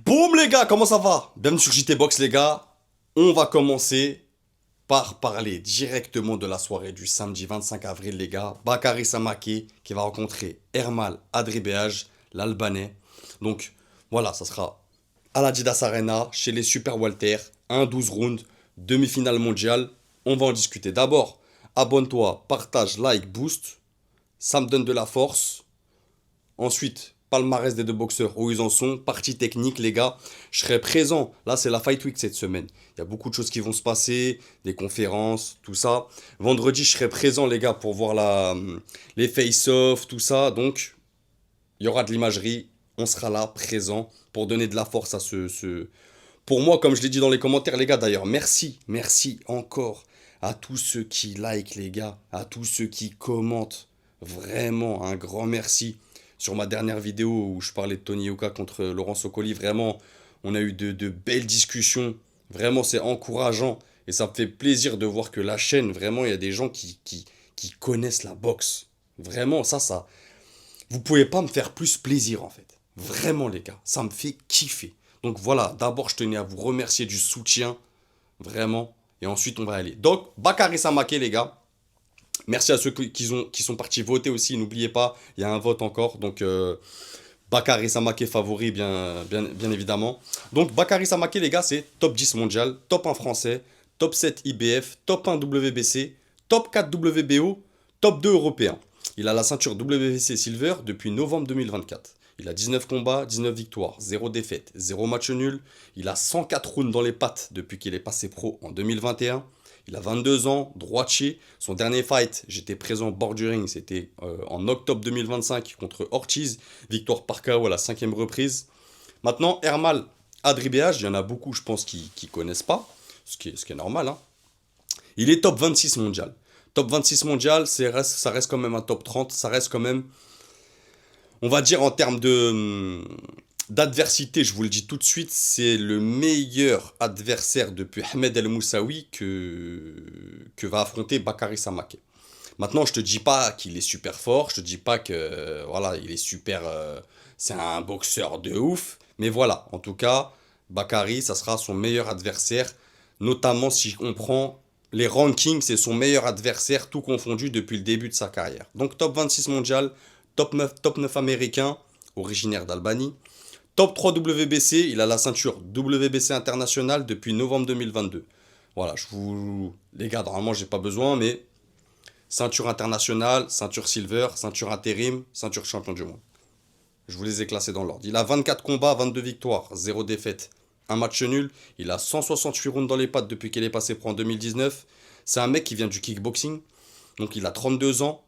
Boum les gars, comment ça va? Bienvenue sur JT Box les gars. On va commencer par parler directement de la soirée du samedi 25 avril les gars. Bakary Samake qui va rencontrer Ermal Adribehaj, l'Albanais. Donc voilà, ça sera à l'Adidas Arena chez les Super Walter. Un 12 rounds, demi-finale mondiale. On va en discuter. D'abord, abonne-toi, partage, like, boost. Ça me donne de la force. Ensuite, palmarès des deux boxeurs, où ils en sont. Partie technique, les gars. Je serai présent. Là, c'est la Fight Week cette semaine. Il y a beaucoup de choses qui vont se passer, des conférences, tout ça. Vendredi, je serai présent, les gars, pour voir les face-off, tout ça. Donc, il y aura de l'imagerie. On sera là, présent, pour donner de la force à Pour moi, comme je l'ai dit dans les commentaires, les gars, d'ailleurs, merci, merci encore à tous ceux qui like, les gars, à tous ceux qui commentent. Vraiment, un grand merci. Sur ma dernière vidéo où je parlais de Tony Yoka contre Laurent Sokoli, vraiment, on a eu de belles discussions. Vraiment, c'est encourageant. Et ça me fait plaisir de voir que la chaîne, vraiment, il y a des gens qui connaissent la boxe. Vraiment, ça, vous pouvez pas me faire plus plaisir, en fait. Vraiment, les gars, ça me fait kiffer. Donc voilà, d'abord, je tenais à vous remercier du soutien. Vraiment. Et ensuite, on va aller. Donc, Bakary Samake, les gars. Merci à ceux qui sont partis voter aussi. N'oubliez pas, il y a un vote encore. Donc, Bakary Samake favori, bien évidemment. Donc, Bakary Samake, les gars, c'est top 10 mondial, top 1 français, top 7 IBF, top 1 WBC, top 4 WBO, top 2 européen. Il a la ceinture WBC Silver depuis novembre 2024. Il a 19 combats, 19 victoires, 0 défaite, 0 match nul. Il a 104 rounds dans les pattes depuis qu'il est passé pro en 2021. Il a 22 ans, droitier. Son dernier fight, j'étais présent au bord du ring, c'était en octobre 2025 contre Ortiz. Victoire par KO à la 5e reprise. Maintenant, Ermal Adribehaj, il y en a beaucoup, je pense, qui ne connaissent pas, ce qui est normal, hein. Il est top 26 mondial. Top 26 mondial, ça reste quand même un top 30, ça reste quand même, on va dire en termes d'adversité, je vous le dis tout de suite, c'est le meilleur adversaire depuis Ahmed El Moussaoui que va affronter Bakary Samake. Maintenant, je te dis pas qu'il est super fort, je te dis pas que voilà, il est super, c'est un boxeur de ouf, mais voilà, en tout cas, Bakary, ça sera son meilleur adversaire, notamment si on prend les rankings, c'est son meilleur adversaire, tout confondu depuis le début de sa carrière. Donc top 26 mondial, top 9 américain, originaire d'Albanie. Top 3 WBC, il a la ceinture WBC internationale depuis novembre 2022. Voilà, les gars, normalement, j'ai pas besoin, mais ceinture internationale, ceinture silver, ceinture intérim, ceinture champion du monde. Je vous les ai classés dans l'ordre. Il a 24 combats, 22 victoires, 0 défaite, un match nul. Il a 168 rounds dans les pattes depuis qu'il est passé pro en 2019. C'est un mec qui vient du kickboxing. Donc il a 32 ans.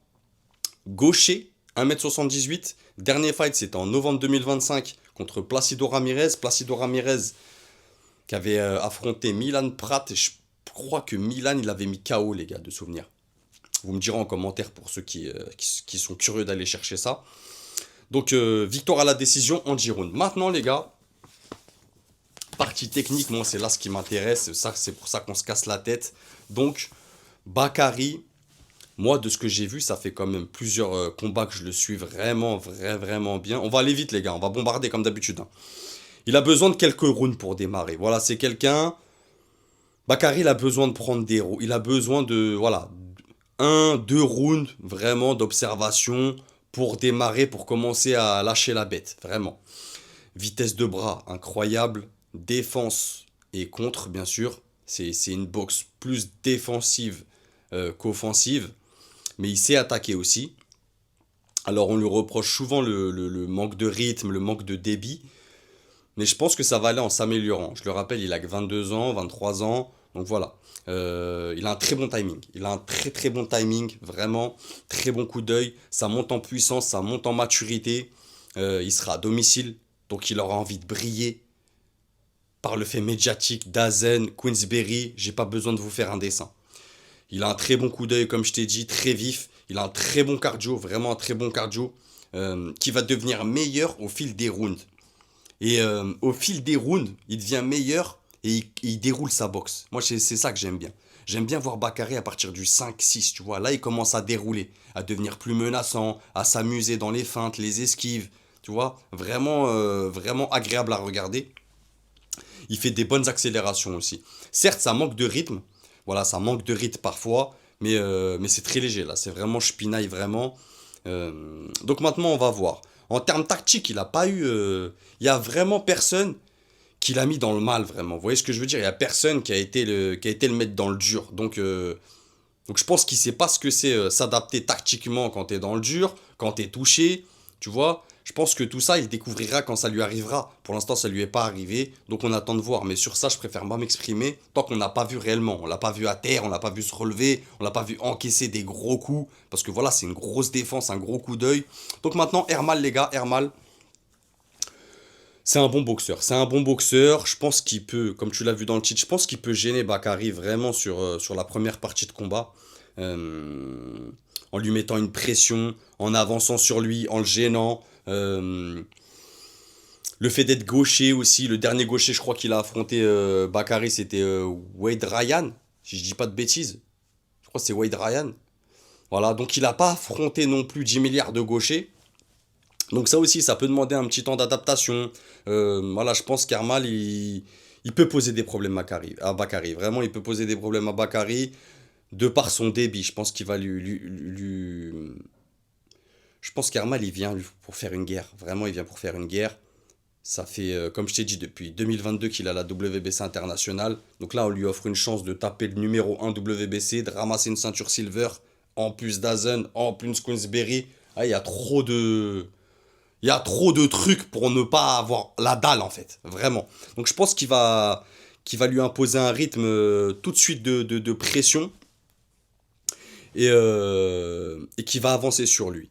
Gaucher, 1m78. Dernier fight, c'était en novembre 2025 contre Placido Ramirez. Placido Ramirez qui avait affronté Milan Prat. Et je crois que Milan, il avait mis KO, les gars, de souvenir. Vous me direz en commentaire pour ceux qui sont curieux d'aller chercher ça. Donc, victoire à la décision en 10 rounds. Maintenant, les gars, partie technique, moi, c'est là ce qui m'intéresse. C'est pour ça qu'on se casse la tête. Donc, Bakary, moi, de ce que j'ai vu, ça fait quand même plusieurs combats que je le suis vraiment bien. On va aller vite, les gars. On va bombarder comme d'habitude, hein. Il a besoin de quelques rounds pour démarrer. Voilà, c'est quelqu'un. Bakary, il a besoin de prendre des rounds. Il a besoin de, voilà, un, deux rounds vraiment d'observation pour démarrer, pour commencer à lâcher la bête. Vraiment. Vitesse de bras incroyable. Défense et contre, bien sûr. C'est une boxe plus défensive qu'offensive. Mais il sait attaquer aussi. Alors on lui reproche souvent le manque de rythme, le manque de débit. Mais je pense que ça va aller en s'améliorant. Je le rappelle, il a que 22 ans, 23 ans. Donc voilà. Il a un très bon timing. Il a un très bon timing. Vraiment. Très bon coup d'œil. Ça monte en puissance, ça monte en maturité. Il sera à domicile. Donc il aura envie de briller. Par le fait médiatique d'Azen, Queensberry, j'ai pas besoin de vous faire un dessin. Il a un très bon coup d'œil, comme je t'ai dit, très vif. Il a un très bon cardio, vraiment un très bon cardio, qui va devenir meilleur au fil des rounds. Et au fil des rounds, il devient meilleur et il déroule sa boxe. Moi, c'est ça que j'aime bien. J'aime bien voir Bakary à partir du 5-6, tu vois. Là, il commence à dérouler, à devenir plus menaçant, à s'amuser dans les feintes, les esquives, tu vois. Vraiment agréable à regarder. il fait des bonnes accélérations aussi. Certes, ça manque de rythme. Voilà, ça manque de rythme parfois. Mais c'est très léger là. C'est vraiment Spinaille, vraiment. Donc maintenant, on va voir. En termes tactiques, il a pas eu. Il y a vraiment personne qui l'a mis dans le mal, vraiment. Vous voyez ce que je veux dire? Il y a personne qui a été le mettre dans le dur. Donc je pense qu'il sait pas ce que c'est s'adapter tactiquement quand t'es dans le dur, quand t'es touché, tu vois. Je pense que tout ça, il découvrira quand ça lui arrivera. Pour l'instant, ça lui est pas arrivé, donc on attend de voir. Mais sur ça, je préfère pas m'exprimer tant qu'on n'a pas vu réellement. On l'a pas vu à terre, on l'a pas vu se relever, on l'a pas vu encaisser des gros coups. Parce que voilà, c'est une grosse défense, un gros coup d'œil. Donc maintenant, Hermal, les gars, Hermal, c'est un bon boxeur. C'est un bon boxeur. Je pense qu'il peut, comme tu l'as vu dans le titre, je pense qu'il peut gêner Bakary vraiment sur la première partie de combat. Euh, En lui mettant une pression, en avançant sur lui, en le gênant. Le fait d'être gaucher aussi. Le dernier gaucher, je crois qu'il a affronté Bakary, c'était Wade Ryan. Si je dis pas de bêtises. Je crois que c'est Wade Ryan. Voilà, donc il n'a pas affronté non plus 10 milliards de gauchers. Donc ça aussi, ça peut demander un petit temps d'adaptation. Voilà, je pense qu'Armal, il peut poser des problèmes à Bakary. Vraiment, il peut poser des problèmes à Bakary de par son débit. Je pense qu'il va Je pense qu'Armal, il vient pour faire une guerre. Vraiment, il vient pour faire une guerre. Ça fait, comme je t'ai dit, depuis 2022 qu'il a la WBC internationale. Donc là, on lui offre une chance de taper le numéro 1 WBC, de ramasser une ceinture silver, en plus d'Azen, en plus Queensberry. Ah, il y a trop de... Il y a trop de trucs pour ne pas avoir la dalle en fait, vraiment. Donc je pense qu'il va lui imposer un rythme tout de suite de pression et qui va avancer sur lui.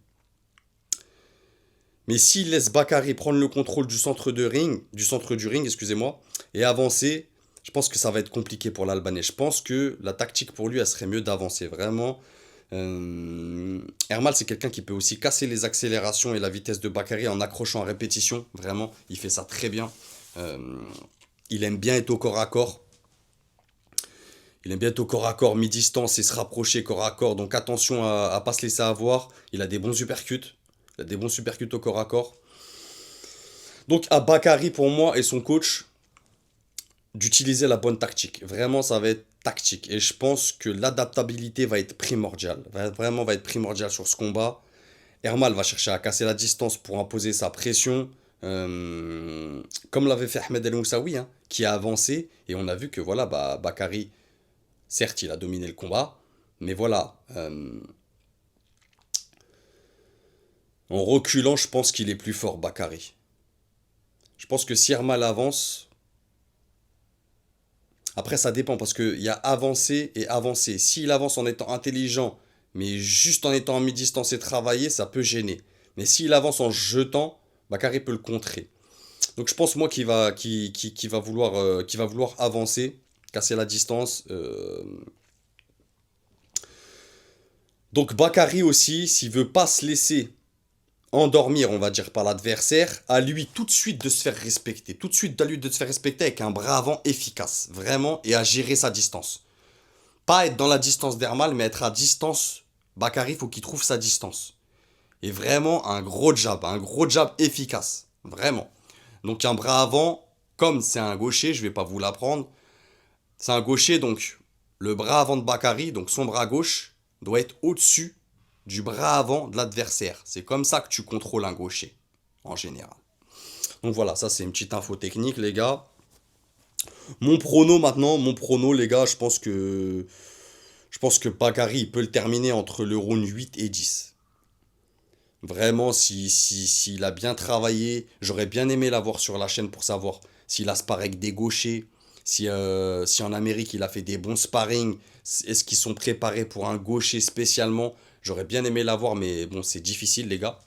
Mais s'il laisse Bakary prendre le contrôle du centre du ring, excusez-moi, et avancer, je pense que ça va être compliqué pour l'Albanais. Je pense que la tactique pour lui, elle serait mieux d'avancer vraiment. Hermal, c'est quelqu'un qui peut aussi casser les accélérations et la vitesse de Bakary en accrochant à répétition. Vraiment, il fait ça très bien. Euh, il aime bien être au corps à corps. Il aime bien être au corps à corps, mi-distance et se rapprocher corps à corps. Donc attention à ne pas se laisser avoir. Il a des bons uppercuts. Il a des bons uppercuts au corps à corps. Donc à Bakary, pour moi, et son coach, d'utiliser la bonne tactique. Vraiment, ça va être tactique. Et je pense que l'adaptabilité va être primordiale. Vraiment, va être primordiale sur ce combat. Hermal va chercher à casser la distance pour imposer sa pression. Comme l'avait fait Ahmed El Moussaoui, hein, qui a avancé. Et on a vu que voilà, bah, Bakary, certes, il a dominé le combat. Mais voilà, en reculant, je pense qu'il est plus fort, Bakary. Je pense que si Hermal avance, après, ça dépend parce qu'il y a avancer et avancer. S'il avance en étant intelligent, mais juste en étant à mi-distance et travailler, ça peut gêner. Mais s'il avance en jetant, Bakary peut le contrer. Donc je pense moi qu'il va vouloir avancer, casser la distance. Donc Bakary aussi, s'il veut pas se laisser endormir, on va dire, par l'adversaire, à lui tout de suite de se faire respecter. Tout de suite à lui de se faire respecter avec un bras avant efficace, vraiment, et à gérer sa distance. Pas être dans la distance d'Hermal, mais être à distance. Bakary, faut qu'il trouve sa distance. Et vraiment un gros jab efficace. Vraiment. Donc un bras avant, comme c'est un gaucher, je vais pas vous l'apprendre. C'est un gaucher, donc le bras avant de Bakary, donc son bras gauche, doit être au-dessus du bras avant de l'adversaire. C'est comme ça que tu contrôles un gaucher, en général. Donc voilà, ça c'est une petite info technique, les gars. Mon prono maintenant, mon prono, les gars, je pense que Bakary il peut le terminer entre le round 8 et 10. Vraiment, s'il a bien travaillé, j'aurais bien aimé l'avoir sur la chaîne pour savoir s'il a sparé avec des gauchers, si en Amérique il a fait des bons sparring, est-ce qu'ils sont préparés pour un gaucher spécialement. J'aurais bien aimé l'avoir, mais bon, c'est difficile, les gars.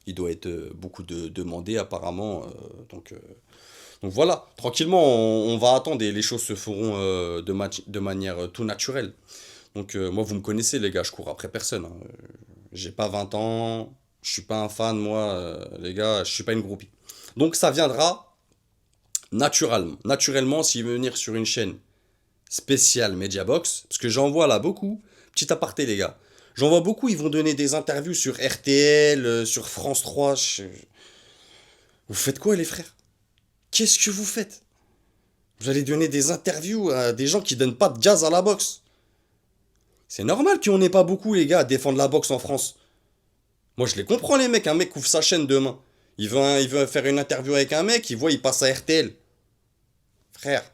Il doit être beaucoup demandé apparemment. Donc voilà, tranquillement, on va attendre et les choses se feront de manière tout naturelle. Donc moi, vous me connaissez, les gars, je cours après personne, hein. J'ai pas 20 ans, je suis pas un fan, moi, les gars, je suis pas une groupie. Donc ça viendra naturellement. Naturellement, s'il veut venir sur une chaîne spéciale Mediabox, parce que j'en vois là beaucoup, petit aparté, les gars. J'en vois beaucoup, ils vont donner des interviews sur RTL, sur France 3. Vous faites quoi, les frères? Qu'est-ce que vous faites? Vous allez donner des interviews à des gens qui donnent pas de jazz à la boxe. C'est normal qu'on n'ait pas beaucoup, les gars, à défendre la boxe en France. Moi, je les comprends, les mecs. Un mec ouvre sa chaîne demain. Il veut faire une interview avec un mec, il passe à RTL. Frère.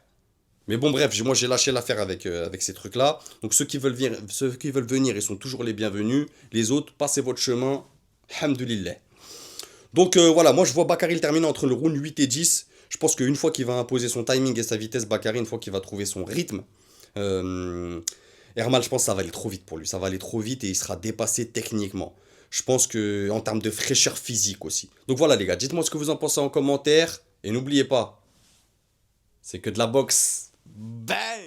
Mais bon, bref, moi j'ai lâché l'affaire avec ces trucs-là. Donc ceux qui veulent venir, ils sont toujours les bienvenus. Les autres, passez votre chemin. Alhamdulillah. Donc voilà, moi je vois Bakary le terminer entre le round 8 et 10. Je pense qu'une fois qu'il va imposer son timing et sa vitesse, Bakary, une fois qu'il va trouver son rythme, Hermal, je pense que ça va aller trop vite pour lui. Ça va aller trop vite et il sera dépassé techniquement. Je pense que en termes de fraîcheur physique aussi. Donc voilà les gars, dites-moi ce que vous en pensez en commentaire. Et n'oubliez pas, c'est que de la boxe. Bang!